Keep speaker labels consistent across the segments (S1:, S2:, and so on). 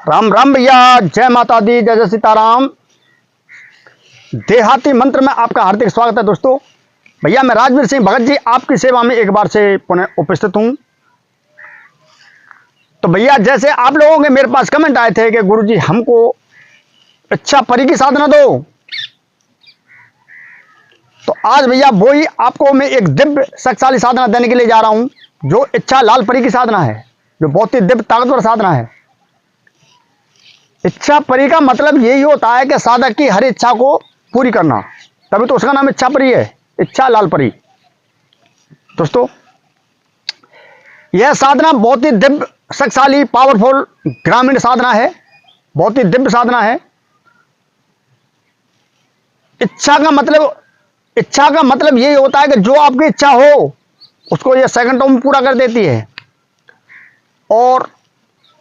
S1: राम राम भैया, जय माता दी, जय जय सीताराम। देहाती मंत्र में आपका हार्दिक स्वागत है दोस्तों। भैया मैं राजवीर सिंह भगत जी आपकी सेवा में एक बार से पुनः उपस्थित हूं। तो भैया जैसे आप लोगों के मेरे पास कमेंट आए थे कि गुरुजी हमको इच्छा परी की साधना दो, तो आज भैया वो ही आपको मैं एक दिव्य शक्तिशाली साधना देने के लिए जा रहा हूं, जो इच्छा लाल परी की साधना है, जो बहुत ही दिव्य ताकतवर साधना है। इच्छा परी का मतलब यही होता है कि साधक की हर इच्छा को पूरी करना, तभी तो उसका नाम इच्छा परी है, इच्छा लाल परी। दोस्तों यह साधना बहुत ही दिव्य शक्तिशाली पावरफुल ग्रामीण साधना है, बहुत ही दिव्य साधना है। इच्छा का मतलब यही होता है कि जो आपकी इच्छा हो उसको यह सेकंडों में पूरा कर देती है। और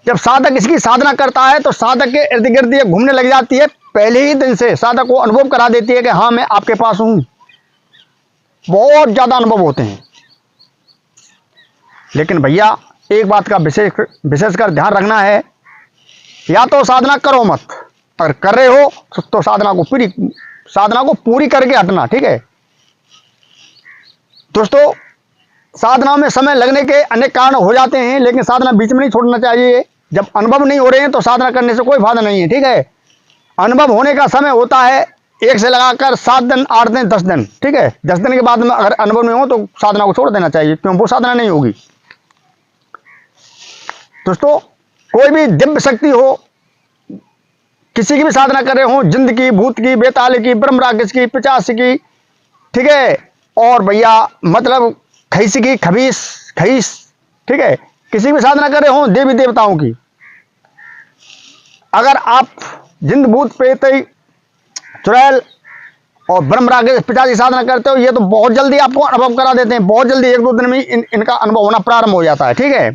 S1: जब साधक इसकी साधना करता है तो साधक के इर्द गिर्द ये घूमने लग जाती है, पहले ही दिन से साधक को अनुभव करा देती है कि हाँ मैं आपके पास हूं। बहुत ज्यादा अनुभव होते हैं। लेकिन भैया एक बात का विशेषकर ध्यान रखना है, या तो साधना करो मत, अगर कर रहे हो तो साधना को पूरी करके हटना, ठीक है दोस्तों। साधना में समय लगने के अनेक कारण हो जाते हैं, लेकिन साधना बीच में नहीं छोड़ना चाहिए। जब अनुभव नहीं हो रहे हैं तो साधना करने से कोई फायदा नहीं है, ठीक है। अनुभव होने का समय होता है 1 से लगाकर 7 दिन, 8 दिन, 10 दिन, ठीक है। 10 दिन के बाद में अगर अनुभव नहीं हो तो साधना को छोड़ देना चाहिए, क्यों वो साधना नहीं होगी। दोस्तों कोई भी दिव्य शक्ति हो, किसी की भी साधना कर रहे हो, जिंद की, भूत की, बेताल की, ब्रह्म राक्षस की, पिचास की, ठीक है, और भैया मतलब खईस की, खईस, ठीक है, किसी भी साधना कर रहे हो देवी देवताओं की, अगर आप जिंद भूत प्रेत चुड़ैल और ब्रह्म राक्षस पिचास की साधना करते हो, ये तो बहुत जल्दी आपको अनुभव करा देते हैं, बहुत जल्दी 1-2 दिन में इनका अनुभव होना प्रारंभ हो जाता है, ठीक है।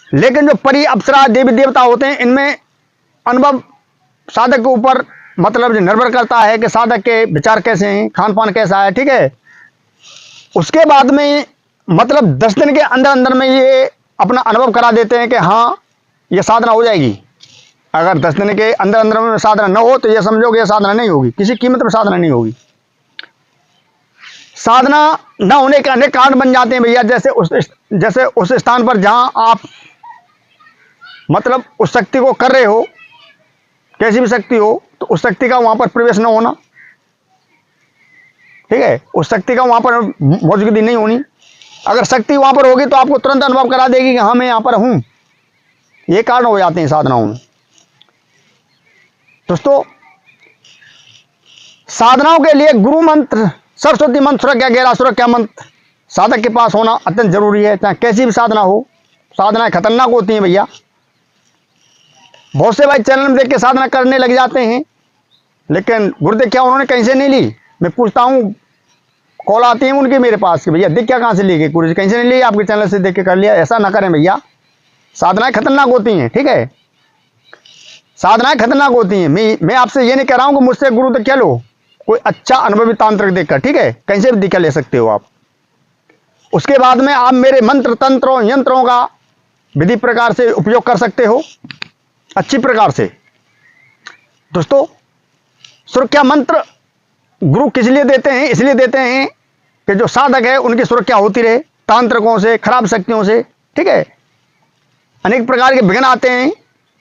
S1: लेकिन जो परी अप्सरा देवी देवता होते हैं, इनमें अनुभव साधक के ऊपर मतलब निर्भर करता है कि साधक के विचार कैसे हैं, खान पान कैसा है, ठीक है। उसके बाद में मतलब 10 दिन के अंदर अंदर में ये अपना अनुभव करा देते हैं कि हाँ ये साधना हो जाएगी। अगर 10 दिन के अंदर अंदर में साधना न हो तो ये समझो कि ये साधना नहीं होगी, किसी कीमत में साधना नहीं होगी। साधना न होने के अनेक कारण बन जाते हैं भैया, जैसे उस स्थान पर जहां आप मतलब उस शक्ति को कर रहे हो, कैसी भी शक्ति हो, तो उस शक्ति का वहां पर प्रवेश न होना, ठीक है, उस शक्ति का वहां पर मौजूदगी नहीं होनी। अगर शक्ति वहां पर होगी तो आपको तुरंत अनुभव करा देगी कि हाँ मैं यहां पर हूं। ये कारण हो जाते हैं साधनाओं में। दोस्तों साधनाओं के लिए गुरु मंत्र, सरस्वती मंत्र, सुरक्षा गहरा सुरक्षा मंत्र साधक के पास होना अत्यंत जरूरी है, चाहे कैसी भी साधना हो। साधनाएं खतरनाक होती हैं भैया। बहुत से भाई चैनल में देख के साधना करने लग जाते हैं, लेकिन गुरुदेव क्या उन्होंने कहीं से नहीं ली। मैं पूछता हूँ, कॉल आती है उनकी मेरे पास कि भैया क्या कहाँ से ली गई, गुरु जी कहीं से नहीं ली, आपके चैनल से देख के कर लिया। ऐसा ना करें भैया, साधनाएं खतरनाक होती हैं, ठीक है, साधनाएं खतरनाक होती हैं। मैं आपसे ये नहीं कह रहा हूँ कि मुझसे गुरु तो क्या लो, कोई अच्छा अनुभवी तांत्रिक देखकर, ठीक है, कहीं से भी दीक्षा ले सकते हो आप। उसके बाद में आप मेरे मंत्र तंत्रों यंत्रों का विधि प्रकार से उपयोग कर सकते हो अच्छी प्रकार से। दोस्तों सुरक्षा मंत्र गुरु किस लिए देते हैं, इसलिए देते हैं कि जो साधक है उनकी सुरक्षा होती रहे तांत्रिकों से, खराब शक्तियों से, ठीक है। अनेक प्रकार के विघ्न आते हैं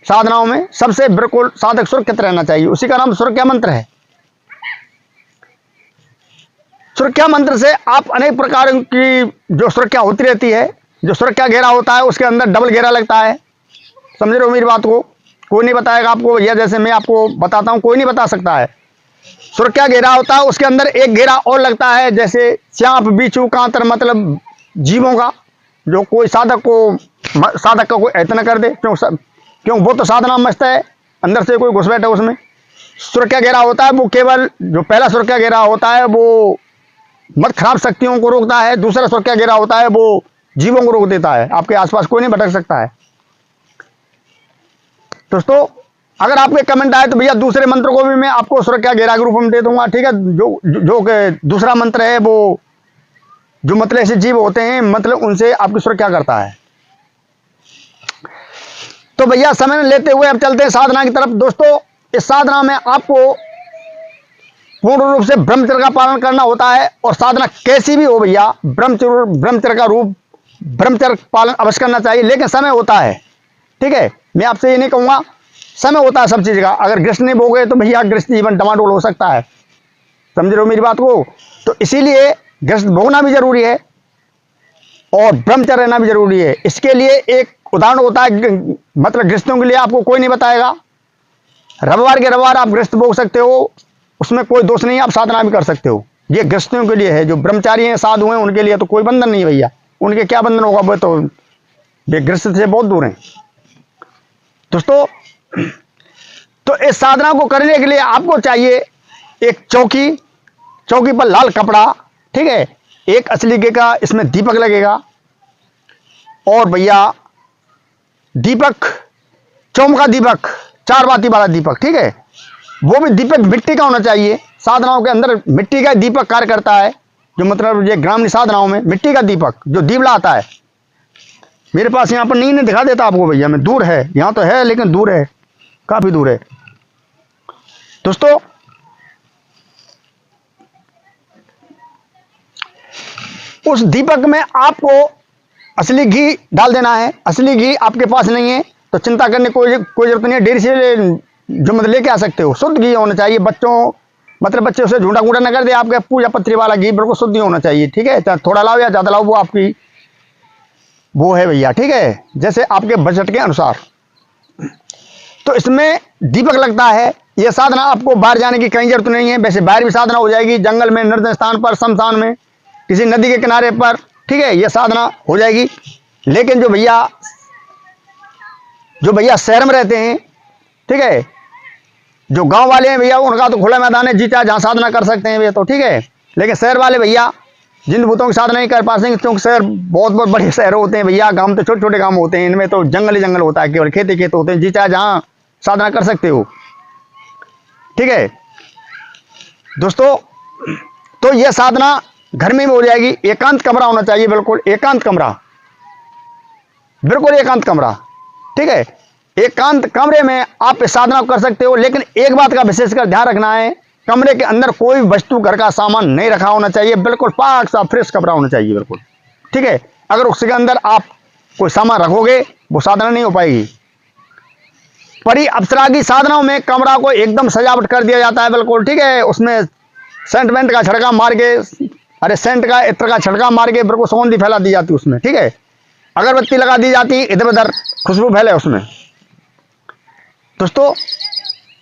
S1: साधनाओं में, सबसे बिल्कुल साधक सुरक्षित रहना चाहिए, उसी का नाम सुरक्षा मंत्र है। सुरक्षा मंत्र से आप अनेक प्रकार की जो सुरक्षा होती रहती है, जो सुरक्षा घेरा होता है उसके अंदर डबल घेरा लगता है, समझ रहे हो मेरी बात को। कोई नहीं बताएगा आपको भैया, जैसे मैं आपको बताता हूं कोई नहीं बता सकता है। सुरक्षा घेरा होता है, उसके अंदर एक घेरा और लगता है, जैसे सांप, बिच्छू, कांतर, मतलब जीवों का, जो कोई साधक का कोई ऐसा कर दे, क्यों वो तो साधना मस्त है, अंदर से कोई घुस बैठे उसमें। सुरक्षा घेरा होता है वो केवल जो पहला सुरक्षा घेरा होता है वो मत खराब शक्तियों को रोकता है, दूसरा सुरक्षा घेरा होता है वो जीवों को रोक देता है, आपके आसपास कोई नहीं भटक सकता है। दोस्तों अगर आपके कमेंट आए तो भैया दूसरे मंत्र को भी मैं आपको सुरक्षा घेरा के रूप में दे दूंगा, ठीक है। जो दूसरा मंत्र है वो जो मतलब ऐसे जीव होते हैं, मतलब उनसे आपकी सुरक्षा करता है। तो भैया समय न लेते हुए अब चलते हैं साधना की तरफ। दोस्तों, इस साधना में आपको पूर्ण रूप से ब्रह्मचर्य का पालन करना होता है, और साधना कैसी भी हो भैया, ब्रह्मचर्य का रूप ब्रह्मचर्य पालन अवश्य करना चाहिए, लेकिन समय होता है। ठीक है, मैं आपसे ये नहीं कहूँगा, समय होता है सब चीज़ का। अगर गृहस्थ नहीं भोगे तो भैया गृहस्थ जीवन डमाडोल हो सकता है, समझ रहे हो मेरी बात को। तो इसीलिए गृहस्थ भोगना भी जरूरी है और ब्रह्मचर्य रहना भी जरूरी है। इसके लिए एक उदाहरण होता है, मतलब गृहस्थों के लिए आपको कोई नहीं बताएगा। रविवार के रविवार आप गृहस्थ भोग सकते हो, उसमें कोई दोष नहीं है, आप साधना भी कर सकते हो। ये गृहस्थियों के लिए है, जो ब्रह्मचारी हैं, साधु हैं, उनके लिए तो कोई बंधन नहीं है भैया। उनके क्या बंधन होगा, वो तो वे गृहस्थ से बहुत दूर हैं दोस्तों। तो इस साधना को करने के लिए आपको चाहिए एक चौकी, चौकी पर लाल कपड़ा, ठीक है, एक असली घी का इसमें दीपक लगेगा, और भैया दीपक चौमुखा दीपक, 4 बाती वाला दीपक, ठीक है, वो भी दीपक मिट्टी का होना चाहिए। साधनाओं के अंदर मिट्टी का दीपक कार्य करता है, जो मतलब ये ग्रामीण साधनाओं में मिट्टी का दीपक जो दीवला आता है। मेरे पास यहाँ पर नहीं दिखा देता आपको भैया, मैं दूर है, यहाँ तो है लेकिन दूर है, काफी दूर है दोस्तों। उस दीपक में आपको असली घी डाल देना है। असली घी आपके पास नहीं है तो चिंता करने कोई जरूरत नहीं है, डेयरी से जो मतलब लेके आ सकते हो। शुद्ध घी होना चाहिए, बच्चे उसे झूठा गूढ़ा न कर दे। आपके पूजा पत्री वाला घी बिल्कुल शुद्ध ही होना चाहिए, ठीक है। चाहे थोड़ा लाओ या ज़्यादा लाओ, वो आपकी वो है भैया, ठीक है, जैसे आपके बजट के अनुसार। तो इसमें दीपक लगता है। यह साधना आपको बाहर जाने की कहीं जरूरत नहीं है, वैसे बाहर भी साधना हो जाएगी, जंगल में, निर्जन स्थान पर, शमशान में, किसी नदी के किनारे पर, ठीक है, यह साधना हो जाएगी। लेकिन जो भैया शहर में रहते हैं, ठीक है, जो गांव वाले हैं भैया, उनका तो खुला मैदान है, जी चाहे जहाँ साधना कर सकते हैं भैया, तो ठीक है। लेकिन शहर वाले भैया जिन भूतों की साधना नहीं कर पाते, क्योंकि शहर बहुत बहुत बड़े शहर होते हैं भैया, गांव तो छोटे छोटे गांव होते हैं, इनमें तो जंगल ही जंगल होता है, केवल खेत ही खेत होते हैं, जी चाहे जहाँ साधना कर सकते हो, ठीक है दोस्तों। तो यह साधना घर में भी हो जाएगी। एकांत कमरा होना चाहिए, बिल्कुल एकांत कमरा, बिल्कुल एकांत कमरा, ठीक है। एकांत कमरे में आप इस साधना कर सकते हो, लेकिन एक बात का विशेषकर ध्यान रखना है, कमरे के अंदर कोई वस्तु, घर का सामान नहीं रखा होना चाहिए, बिल्कुल पाक सा फ्रेश कमरा होना चाहिए, बिल्कुल, ठीक है। अगर उसके अंदर आप कोई सामान रखोगे, वो साधना नहीं हो पाएगी। परी अप्सरा की साधनाओं में कमरा को एकदम सजावट कर दिया जाता है, बिल्कुल, ठीक है। उसमें सेंट वेंट का छिड़का मार के, अरे सेंट का इत्र का छिड़का मार के बिल्कुल सुगंधी फैला दी जाती है उसमें, ठीक है। अगरबत्ती लगा दी जाती, इधर उधर खुशबू फैले उसमें दोस्तों।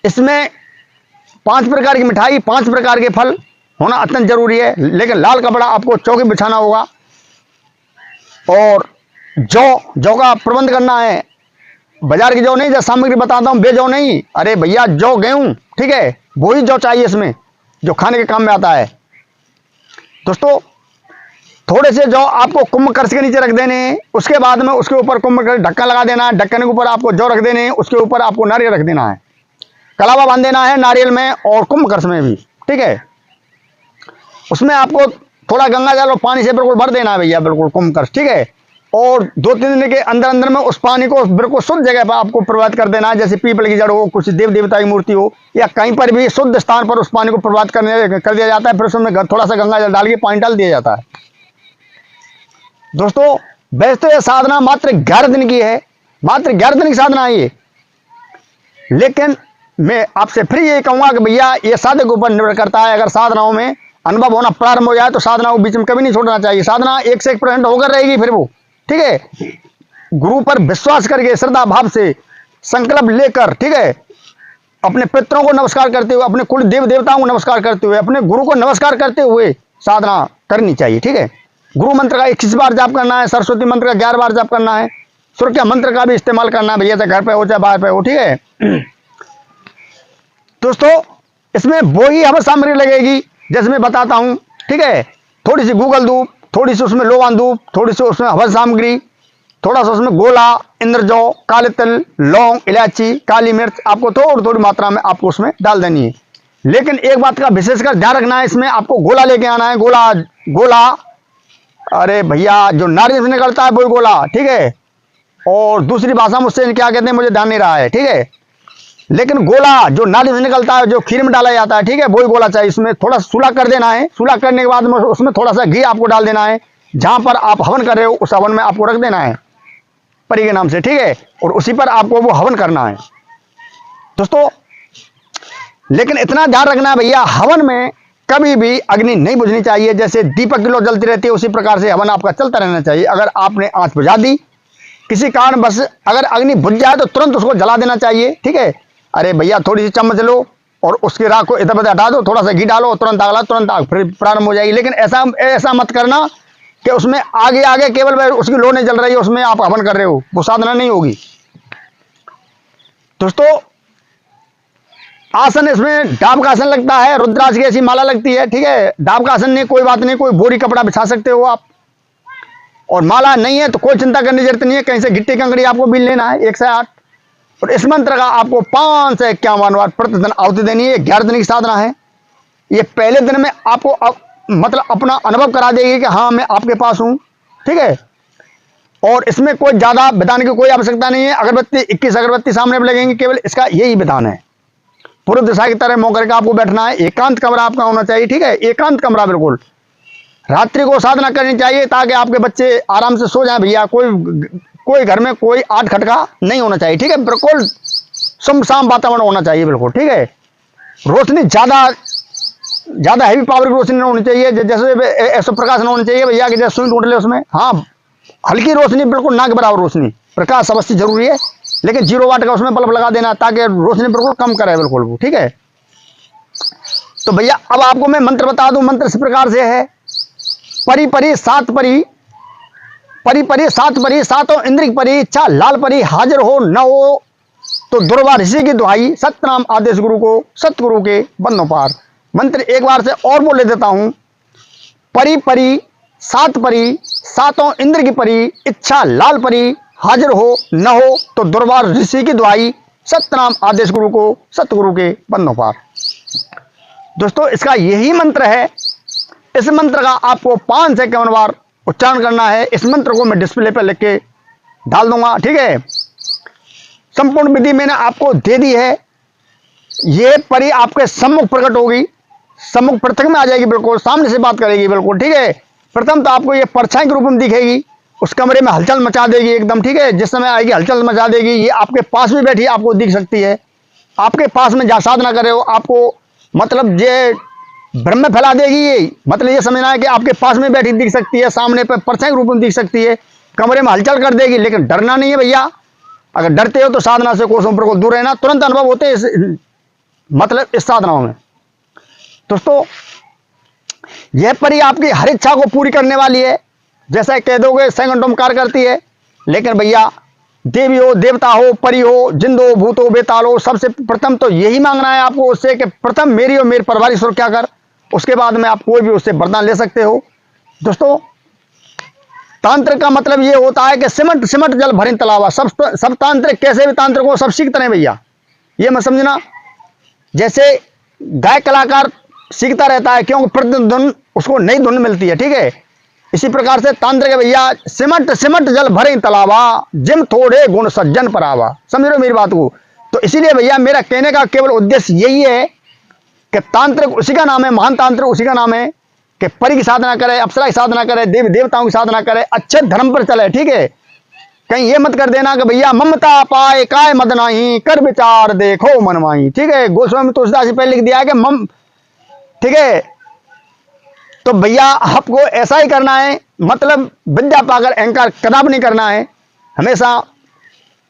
S1: इसमें 5 प्रकार की मिठाई, 5 प्रकार के फल होना अत्यंत जरूरी है। लेकिन लाल कपड़ा आपको चौकी बिछाना होगा, और जौ का प्रबंध करना है। बाजार की जौ नहीं, जैसे सामग्री बताता हूँ, बेजौ नहीं, अरे भैया जौ, गेहूं, ठीक है, वही जौ चाहिए इसमें, जो खाने के काम में आता है दोस्तों। थोड़े से जौ आपको कुंभकर्ष के नीचे रख देने हैं, उसके बाद में उसके ऊपर कुंभकर्ष ढक्कन लगा देना है, ढक्कन के ऊपर आपको जौ रख देने हैं, उसके ऊपर आपको नारियल रख देना है, कलावा बांध देना है नारियल में और कुंभकर्ष में भी, ठीक है। उसमें आपको थोड़ा गंगा जल और पानी से बिल्कुल भर देना है भैया, बिल्कुल कुंभकर्ष, ठीक है। और 2-3 दिन के अंदर अंदर में उस पानी को बिल्कुल शुद्ध जगह पर आपको प्रवाहित कर देना है, जैसे पीपल की जड़ हो, कुछ देव देवता की मूर्ति हो, या कहीं पर भी शुद्ध स्थान पर उस पानी को प्रवाहित कर दिया जाता है। फिर उसमें थोड़ा सा गंगा जल डाल के पानी डाल दिया जाता है दोस्तों। वैसे तो यह साधना मात्र 11 दिन की है, मात्र 11 दिन की साधना है ये। लेकिन मैं आपसे फिर ये कहूंगा कि भैया ये साधक के ऊपर निर्भर करता है। अगर साधनाओं में अनुभव होना प्रारंभ हो जाए तो साधना को बीच में कभी नहीं छोड़ना चाहिए। साधना 1 से 1% होकर रहेगी फिर वो, ठीक है। गुरु पर विश्वास करके, श्रद्धा भाव से संकल्प लेकर, ठीक है, अपने पितरों को नमस्कार करते हुए, अपने कुल देव देवताओं को नमस्कार करते हुए, अपने गुरु को नमस्कार करते हुए साधना करनी चाहिए, ठीक है। गुरु मंत्र का 21 बार जाप करना है, सरस्वती मंत्र का 11 बार जाप करना है, सुरक्षा मंत्र का भी इस्तेमाल करना है भैया, चाहे घर पे हो चाहे बाहर पे हो, ठीक है दोस्तों। इसमें वो ही हमें सामग्री लगेगी जैसे मैं बताता हूं, ठीक है। थोड़ी सी गूगल धूप, थोड़ी सी उसमें लोवान धूप, थोड़ी सी उसमें हवन सामग्री, थोड़ा सा उसमें गोला, इंद्रजौ, काले तिल, लौंग, इलायची, काली मिर्च आपको थोड़ी थोड़ी मात्रा में आपको उसमें डाल देनी है। लेकिन एक बात का विशेषकर ध्यान रखना है, इसमें आपको गोला लेके आना है। गोला अरे भैया जो नारियल से निकलता है वही गोला, ठीक है। और दूसरी भाषा में उससे क्या कहते हैं मुझे ध्यान नहीं रहा है, ठीक है। लेकिन गोला जो नाली से निकलता है, जो खीर में डाला जाता है, ठीक है, वही गोला चाहिए। इसमें थोड़ा सुलह कर देना है, सुलह करने के बाद में उसमें थोड़ा सा घी आपको डाल देना है। जहां पर आप हवन कर रहे हो उस हवन में आपको रख देना है परी के नाम से, ठीक है, और उसी पर आपको वो हवन करना है दोस्तों। लेकिन इतना ध्यान रखना है भैया, हवन में कभी भी अग्नि नहीं बुझनी चाहिए। जैसे दीपक की लो जलती रहती है उसी प्रकार से हवन आपका चलता रहना चाहिए। अगर आपने आंच बुझा दी किसी कारण बस, अगर अग्नि बुझ जाए तो तुरंत उसको जला देना चाहिए, ठीक है। अरे भैया थोड़ी सी चम्मच लो और उसकी राख को इधर उधर हटा दो, थोड़ा सा घी डालो, तुरंत आग, तुरंत आग फिर प्रारंभ हो जाएगी। लेकिन ऐसा मत करना कि उसमें आगे आगे केवल उसकी लो नहीं जल रही है, उसमें आप हवन कर रहे हो, वो साधना नहीं होगी दोस्तों। आसन इसमें डाब का आसन लगता है, रुद्राक्ष की ऐसी माला लगती है, ठीक है। डाब का आसन नहीं, कोई बात नहीं, कोई बोरी कपड़ा बिछा सकते हो आप। और माला नहीं है तो कोई चिंता करने की जरूरत नहीं है, कहीं से गिट्टी कंकड़ी आपको बिल लेना है 1 से 8। और इस मंत्र का आपको 5 से 51 बार प्रतिदिन आहुति देनी है। 11 दिन की साधना है। ये पहले दिन में आपको मतलब अपना अनुभव करा देगी कि हाँ मैं आपके पास हूं, ठीक है। और इसमें कोई ज्यादा बताने की कोई आवश्यकता नहीं है। अगरबत्ती 21 अगरबत्ती सामने पर लगेंगी, केवल इसका यही विधान है। पूर्व दिशा की तरह मुंह करके आपको बैठना है। एकांत कमरा आपका होना चाहिए, ठीक है, एकांत कमरा बिल्कुल। रात्रि को साधना करनी चाहिए ताकि आपके बच्चे आराम से सो जाएं भैया। कोई घर में कोई आठ खटका नहीं होना चाहिए, ठीक है। बिल्कुल सुमसाम वातावरण होना चाहिए बिल्कुल, ठीक है। रोशनी ज्यादा हैवी पावर की रोशनी नहीं होनी चाहिए, जैसे ऐसा प्रकाश नहीं होना चाहिए भैया कि जैसे सुई टूट ले उसमें। हाँ हल्की रोशनी, बिल्कुल ना के बराबर रोशनी। प्रकाश अवश्य जरूरी है, लेकिन 0 वाट का उसमें बल्ब लगा देना ताकि रोशनी बिल्कुल कम करे बिल्कुल वो, ठीक है। तो भैया अब आपको मैं मंत्र बता दूं। मंत्र इस प्रकार से है, परी परी सात परी, परी परी सात परी, सातों इंद्र की परी, इच्छा लाल परी, हाजिर हो न हो तो दुर्वा ऋषि की दुहाई, सतनाम आदेश गुरु को, सतगुरु के बंधों पार। मंत्र एक बार से और बोले देता हूं। परी परी सात परी, सातों इंद्र की परी, इच्छा लाल परी, हाजिर हो न हो तो दुर्वा ऋषि की दुहाई, सतनाम आदेश गुरु को, सतगुरु के बंधों पार। दोस्तों इसका यही मंत्र है। इस मंत्र का आपको 5 से 51 बार उच्चारण करना है। इस मंत्र को मैं डिस्प्ले पर लिख के डाल दूंगा, ठीक है। संपूर्ण विधि मैंने आपको दे दी है। ये परी आपके सम्मुख प्रकट होगी, सम्मुख पृथक में आ जाएगी, बिल्कुल सामने से बात करेगी बिल्कुल, ठीक है। प्रथम तो आपको ये परछाई के रूप में दिखेगी, उस कमरे में हलचल मचा देगी एकदम, ठीक है। जिस समय आएगी हलचल मचा देगी। ये आपके पास में बैठी आपको दिख सकती है, आपके पास में जहाँ साधना कर रहे हो आपको मतलब ये ब्रह्म में फैला देगी। ये मतलब ये समझना है कि आपके पास में बैठी दिख सकती है, सामने पर परछाई के रूप में दिख सकती है, कमरे में हलचल कर देगी। लेकिन डरना नहीं है भैया। अगर डरते हो तो साधना से कोसों पर को दूर रहना। तुरंत अनुभव होते हैं मतलब इस साधनाओं में। दोस्तों यह परी आपकी हर इच्छा को पूरी करने वाली है। जैसा कह दोगे 6 घंटों में कार्य करती है। लेकिन भैया देवी हो, देवता हो, परी हो, जिंद हो, भूत हो, बेताल हो, सबसे प्रथम तो यही मांगना है आपको उससे कि प्रथम मेरी और मेरे परिवार की सुरक्षा कर। उसके बाद में आप कोई भी उससे वरदान ले सकते हो। दोस्तों तांत्रिक का मतलब ये होता है कि सिमट सिमट जल भरिन तलावा। सब तांत्रिक कैसे भी तांत्रिक हो, सब सीखते हैं भैया, ये मत समझना। जैसे गायक कलाकार सीखता रहता है क्योंकि प्रतिदिन धुन उसको नई धुन मिलती है, ठीक है। इसी प्रकार से तांत्रिक है भैया, सिमट सिमट जल भरिन तलावा, जिम थोड़े गुण सज्जन पर आवा। समझ रहे हो मेरी बात को। तो इसीलिए भैया मेरा कहने का केवल उद्देश्य यही है कि तांत्रिक उसी का नाम है, महान तांत्रिक उसी का नाम है कि परी की साधना करे, अप्सरा की साधना करे, देवी देवताओं की साधना करे, अच्छे धर्म पर चले, ठीक है। कहीं ये मत कर देना कि भैया ममता पाए काय मद नाही, कर विचार देखो मनमाई, ठीक है। गोस्वामी तुलसीदास जी पहले लिख दिया है कि मम, ठीक है। तो भैया आपको ऐसा ही करना है, मतलब विद्या पाकर अहंकार कदाप नहीं करना है। हमेशा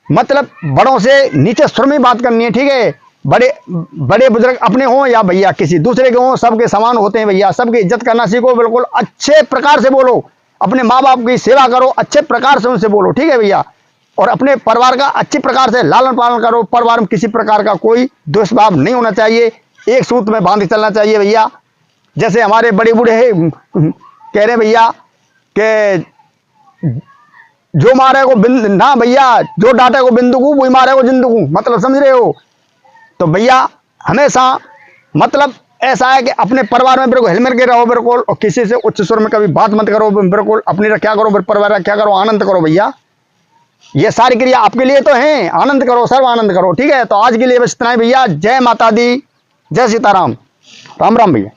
S1: मतलब बड़ों से नीचे सुर में बात करनी है, ठीक है। बड़े बड़े बुजुर्ग अपने हों या भैया किसी दूसरे के हों, सबके समान होते हैं भैया। सबकी इज्जत करना सीखो, बिल्कुल अच्छे प्रकार से बोलो। अपने माँ बाप की सेवा करो, अच्छे प्रकार से उनसे बोलो, ठीक है भैया। और अपने परिवार का अच्छी प्रकार से लालन पालन करो। परिवार में किसी प्रकार का कोई दुष्भाव नहीं होना चाहिए, एक सूत्र में बांध के चलना चाहिए भैया। जैसे हमारे बड़े बूढ़े कह रहे भैया कि जो मारे को बिंद ना भैया, जो डांटे को बिंदुकू वही मारे को जिंदुकू, मतलब समझ रहे हो। तो भैया हमेशा मतलब ऐसा है कि अपने परिवार में बिल्कुल हिलमिल के रहो बिल्कुल, और किसी से उच्च स्वर में कभी बात मत करो बिल्कुल। अपनी रक्षा करो, परिवार रक्षा करो, आनंद करो भैया। ये सारी क्रिया आपके लिए तो हैं, आनंद करो, सर्व आनंद करो। ठीक है, तो आज के लिए बस इतना ही भैया। जय माता दी, जय सीताराम, राम राम भैया।